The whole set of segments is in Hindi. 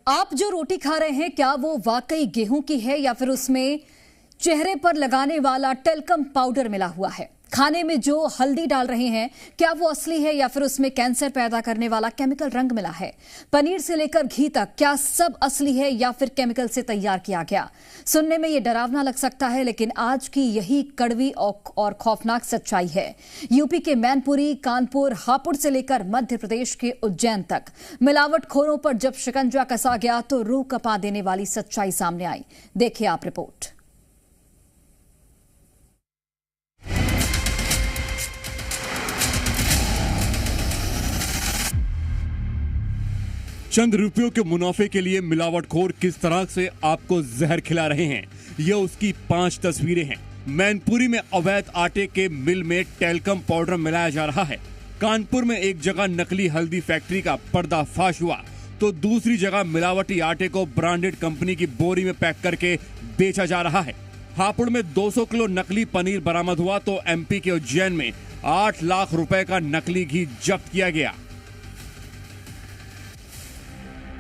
आप जो रोटी खा रहे हैं क्या वो वाकई गेहूं की है या फिर उसमें चेहरे पर लगाने वाला टेल्कम पाउडर मिला हुआ है? खाने में जो हल्दी डाल रहे हैं क्या वो असली है या फिर उसमें कैंसर पैदा करने वाला केमिकल रंग मिला है? पनीर से लेकर घी तक क्या सब असली है या फिर केमिकल से तैयार किया गया? सुनने में ये डरावना लग सकता है, लेकिन आज की यही कड़वी और खौफनाक सच्चाई है। यूपी के मैनपुरी, कानपुर, हापुड़ से लेकर मध्य प्रदेश के उज्जैन तक मिलावटखोरों पर जब शिकंजा कसा गया तो रूह कपा देने वाली सच्चाई सामने आई। देखिए आप रिपोर्ट। चंद रुपयों के मुनाफे के लिए मिलावटखोर किस तरह से आपको जहर खिला रहे हैं, ये उसकी 5 तस्वीरें हैं। मैनपुरी में अवैध आटे के मिल में टेल्कम पाउडर मिलाया जा रहा है। कानपुर में एक जगह नकली हल्दी फैक्ट्री का पर्दाफाश हुआ तो दूसरी जगह मिलावटी आटे को ब्रांडेड कंपनी की बोरी में पैक करके बेचा जा रहा है। हापुड़ में 200 किलो नकली पनीर बरामद हुआ तो एमपी के उज्जैन में 8 लाख रुपए का नकली घी जब्त किया गया।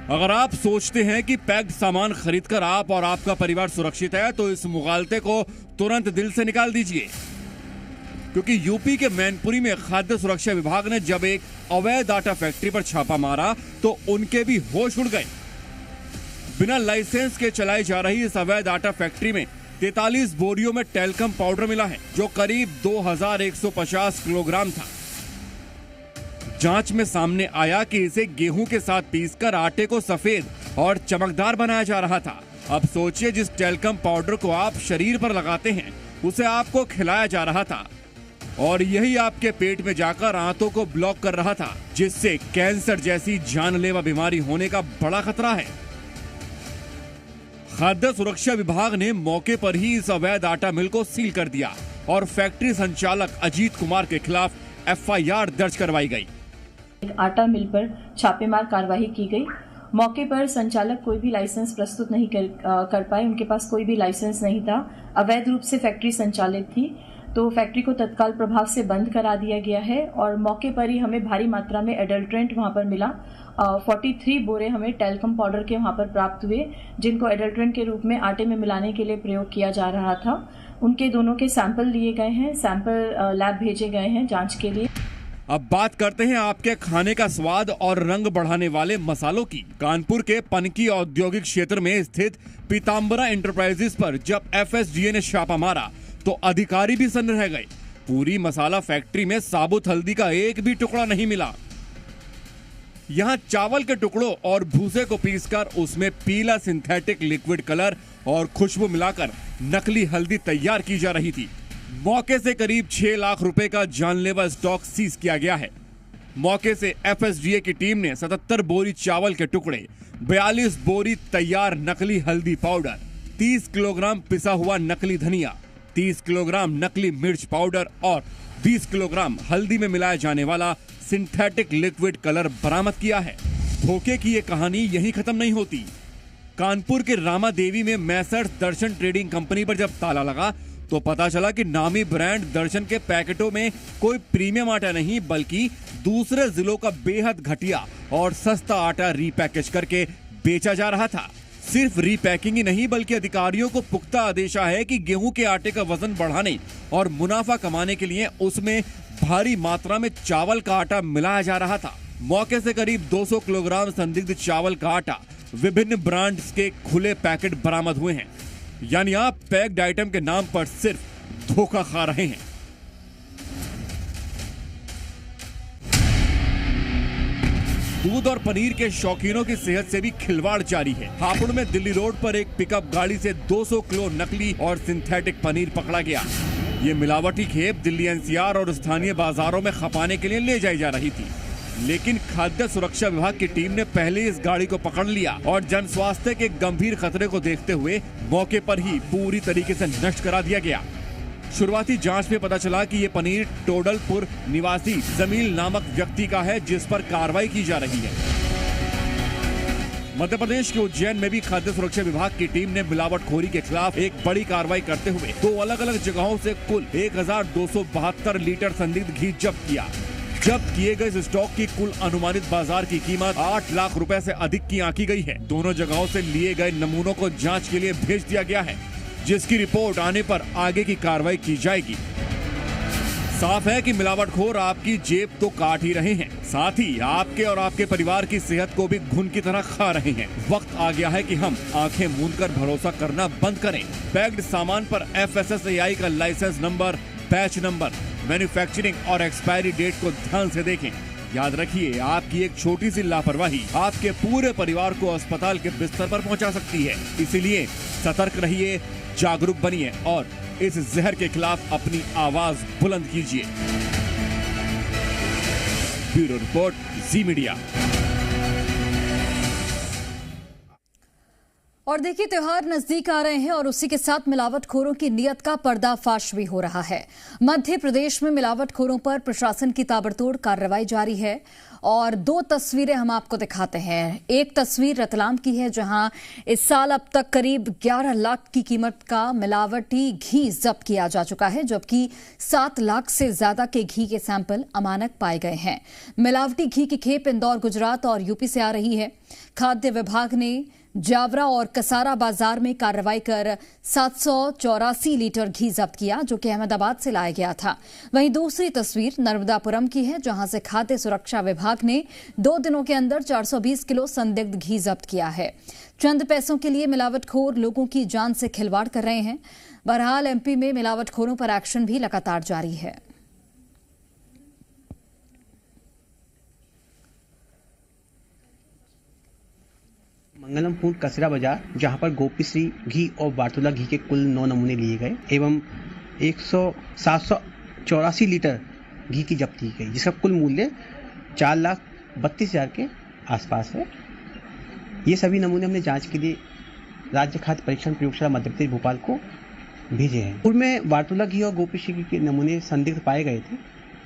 अगर आप सोचते हैं कि पैक्ड सामान खरीदकर आप और आपका परिवार सुरक्षित है तो इस मुगालते को तुरंत दिल से निकाल दीजिए, क्योंकि यूपी के मैनपुरी में खाद्य सुरक्षा विभाग ने जब एक अवैध आटा फैक्ट्री पर छापा मारा तो उनके भी होश उड़ गए। बिना लाइसेंस के चलाई जा रही इस अवैध आटा फैक्ट्री में 43 बोरियों में टेल्कम पाउडर मिला है, जो करीब 2150 किलोग्राम था। जांच में सामने आया कि इसे गेहूं के साथ पीसकर आटे को सफेद और चमकदार बनाया जा रहा था। अब सोचिए, जिस टेल्कम पाउडर को आप शरीर पर लगाते हैं उसे आपको खिलाया जा रहा था और यही आपके पेट में जाकर आंतों को ब्लॉक कर रहा था, जिससे कैंसर जैसी जानलेवा बीमारी होने का बड़ा खतरा है। खाद्य सुरक्षा विभाग ने मौके पर ही इस अवैध आटा मिल को सील कर दिया और फैक्ट्री संचालक अजीत कुमार के खिलाफ FIR दर्ज करवाई गई। आटा मिल पर छापेमार कार्रवाई की गई। मौके पर संचालक कोई भी लाइसेंस प्रस्तुत नहीं कर पाए, उनके पास कोई भी लाइसेंस नहीं था। अवैध रूप से फैक्ट्री संचालित थी, तो फैक्ट्री को तत्काल प्रभाव से बंद करा दिया गया है और मौके पर ही हमें भारी मात्रा में एडल्ट्रेंट वहां पर मिला। 43 बोरे हमें टेल्कम पाउडर के वहां पर प्राप्त हुए, जिनको एडल्ट्रेंट के रूप में आटे में मिलाने के लिए प्रयोग किया जा रहा था। उनके दोनों के सैंपल लिए गए हैं, सैंपल लैब भेजे गए हैं जांच के लिए। अब बात करते हैं आपके खाने का स्वाद और रंग बढ़ाने वाले मसालों की। कानपुर के पनकी औद्योगिक क्षेत्र में स्थित पीताम्बरा एंटरप्राइजेस पर जब FSDA ने छापा मारा तो अधिकारी भी सन्न रह गए। पूरी मसाला फैक्ट्री में साबुत हल्दी का एक भी टुकड़ा नहीं मिला। यहाँ चावल के टुकड़ों और भूसे को पीसकर उसमें पीला सिंथेटिक लिक्विड कलर और खुशबू मिलाकर नकली हल्दी तैयार की जा रही थी। मौके से करीब 6 लाख रुपए का जानलेवा स्टॉक सीज किया गया है। मौके से FSDA की टीम ने 77 बोरी चावल के टुकड़े, 42 बोरी तैयार नकली हल्दी पाउडर, 30 किलोग्राम पिसा हुआ नकली धनिया, 30 किलोग्राम नकली मिर्च पाउडर और 20 किलोग्राम हल्दी में मिलाया जाने वाला सिंथेटिक लिक्विड कलर बरामद किया है। धोखे की ये कहानी यहीं खत्म नहीं होती। कानपुर के रामा देवी में मैसर्स दर्शन ट्रेडिंग कंपनी पर जब ताला लगा तो पता चला कि नामी ब्रांड दर्शन के पैकेटों में कोई प्रीमियम आटा नहीं बल्कि दूसरे जिलों का बेहद घटिया और सस्ता आटा रीपैकेज करके बेचा जा रहा था। सिर्फ रीपैकिंग ही नहीं बल्कि अधिकारियों को पुख्ता आदेश है कि गेहूं के आटे का वजन बढ़ाने और मुनाफा कमाने के लिए उसमें भारी मात्रा में चावल का आटा मिलाया जा रहा था। मौके से करीब 200 किलोग्राम संदिग्ध चावल का आटा विभिन्न ब्रांड्स के खुले पैकेट बरामद हुए हैं। यानी आप पैक्ड आइटम के नाम पर सिर्फ धोखा खा रहे हैं। दूध और पनीर के शौकीनों की सेहत से भी खिलवाड़ जारी है। हापुड़ में दिल्ली रोड पर एक पिकअप गाड़ी से 200 किलो नकली और सिंथेटिक पनीर पकड़ा गया। ये मिलावटी खेप दिल्ली NCR और स्थानीय बाजारों में खपाने के लिए ले जाई जा रही थी, लेकिन खाद्य सुरक्षा विभाग की टीम ने पहले इस गाड़ी को पकड़ लिया और जन स्वास्थ्य के गंभीर खतरे को देखते हुए मौके पर ही पूरी तरीके से नष्ट करा दिया गया। शुरुआती जांच में पता चला कि ये पनीर टोडलपुर निवासी जमील नामक व्यक्ति का है, जिस पर कार्रवाई की जा रही है। मध्य प्रदेश के उज्जैन में भी खाद्य सुरक्षा विभाग की टीम ने मिलावटखोरी के खिलाफ एक बड़ी कार्रवाई करते हुए 2 अलग अलग जगहों से कुल 1272 लीटर संदिग्ध घी जब्त किया। जब्त किए गए इस स्टॉक की कुल अनुमानित बाजार की कीमत 8 लाख रुपए से अधिक की आंकी गई है। दोनों जगहों से लिए गए नमूनों को जांच के लिए भेज दिया गया है, जिसकी रिपोर्ट आने पर आगे की कार्रवाई की जाएगी। साफ है कि मिलावटखोर आपकी जेब तो काट ही रहे हैं, साथ ही आपके और आपके परिवार की सेहत को भी घुन की तरह खा रहे हैं। वक्त आ गया है कि हम आंखें मूंदकर भरोसा करना बंद करें। पैक्ड सामान पर FSSAI का licence number, batch number, manufacturing और एक्सपायरी डेट को ध्यान से देखें। याद रखिए, आपकी एक छोटी सी लापरवाही आपके पूरे परिवार को अस्पताल के बिस्तर पर पहुंचा सकती है। इसीलिए सतर्क रहिए, जागरूक बनिए और इस जहर के खिलाफ अपनी आवाज बुलंद कीजिए। ब्यूरो रिपोर्ट, जी मीडिया। और देखिए, त्योहार नजदीक आ रहे हैं और उसी के साथ मिलावटखोरों की नीयत का पर्दाफाश भी हो रहा है। मध्य प्रदेश में मिलावटखोरों पर प्रशासन की ताबड़तोड़ कार्रवाई जारी है और 2 तस्वीरें हम आपको दिखाते हैं। एक तस्वीर रतलाम की है, जहां इस साल अब तक करीब 11 लाख की कीमत का मिलावटी घी जब्त किया जा चुका है, जबकि 7 लाख से ज्यादा के घी के सैंपल अमानक पाए गए हैं। मिलावटी घी की खेप इंदौर, गुजरात और यूपी से आ रही है। खाद्य विभाग ने जावरा और कसारा बाजार में कार्रवाई कर 784 लीटर घी जब्त किया, जो कि अहमदाबाद से लाया गया था। वहीं दूसरी तस्वीर नर्मदापुरम की है, जहां से खाद्य सुरक्षा विभाग ने 2 दिनों के अंदर 420 किलो संदिग्ध घी जब्त किया है। चंद पैसों के लिए मिलावटखोर लोगों की जान से खिलवाड़ कर रहे हैं। बहरहाल MP में मिलावटखोरों पर एक्शन भी लगातार जारी है। मंगलम फूड कचरा बाजार, जहां पर गोपीश्री घी और बाटुला घी के कुल 9 नमूने लिए गए एवं 784 लीटर घी की जब्ती की गई, जिसका कुल मूल्य 4,32,000 के आसपास है। ये सभी नमूने हमने जांच के लिए राज्य खाद्य परीक्षण प्रयोगशाला मध्य प्रदेश भोपाल को भेजे हैं। पूर्व में बाटुला घी और गोपीश्री घी के नमूने संदिग्ध पाए गए थे।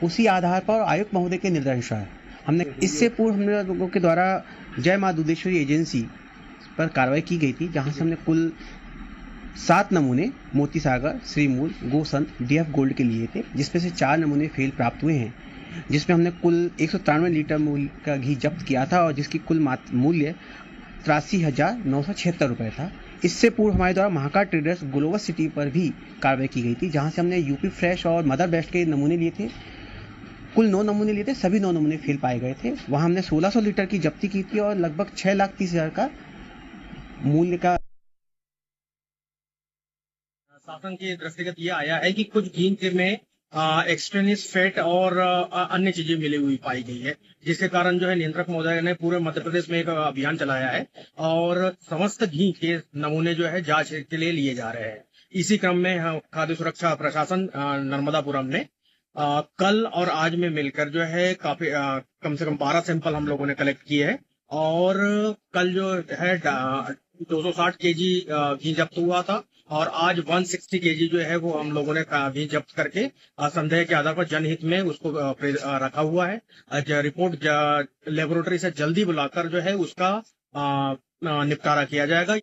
उसी आधार पर आयुक्त महोदय के निर्देशानुसार हमने इससे पूर्व हम लोगों के द्वारा जय मां दूधेश्वरी एजेंसी पर कार्रवाई की गई थी, जहां से हमने कुल 7 नमूने मोती सागर, श्रीमूल, गोसंत, DF गोल्ड के लिए थे, जिसमें से 4 नमूने फेल प्राप्त हुए हैं, जिसमें हमने कुल 193 लीटर मूल्य का घी जब्त किया था और जिसकी कुल मूल्य 83,976 रुपये था। इससे पूर्व हमारे द्वारा महाकाल ट्रेडर्स ग्लोबल सिटी पर भी कार्रवाई की गई थी, जहां से हमने यूपी फ्रेश और मदर बेस्ट के नमूने लिए थे। कुल 9 नमूने लिए थे, सभी 9 नमूने फेल पाए गए थे। वहां हमने 1600 लीटर की जब्ती की थी और लगभग 6,30,000 का मूल्य का। शासन के दृष्टिगत यह आया है कि कुछ घी में एक्सट्रेनियस फैट और अन्य चीजें मिली हुई पाई गई है, जिसके कारण जो है नियंत्रक महोदय ने पूरे मध्य प्रदेश में एक अभियान चलाया है और समस्त घी के नमूने जो है जांच के लिए लिए जा रहे हैं। इसी क्रम में खाद्य सुरक्षा प्रशासन नर्मदापुरम ने कल और आज में मिलकर जो है काफी कम से कम 12 सैंपल हम लोगों ने कलेक्ट किए हैं और कल जो है 260 केजी घी जब्त हुआ था और आज 160 केजी जो है वो हम लोगों ने घी जब्त करके संदेह के आधार पर जनहित में उसको रखा हुआ है। रिपोर्ट लेबोरेटरी से जल्दी बुलाकर जो है उसका निपटारा किया जाएगा।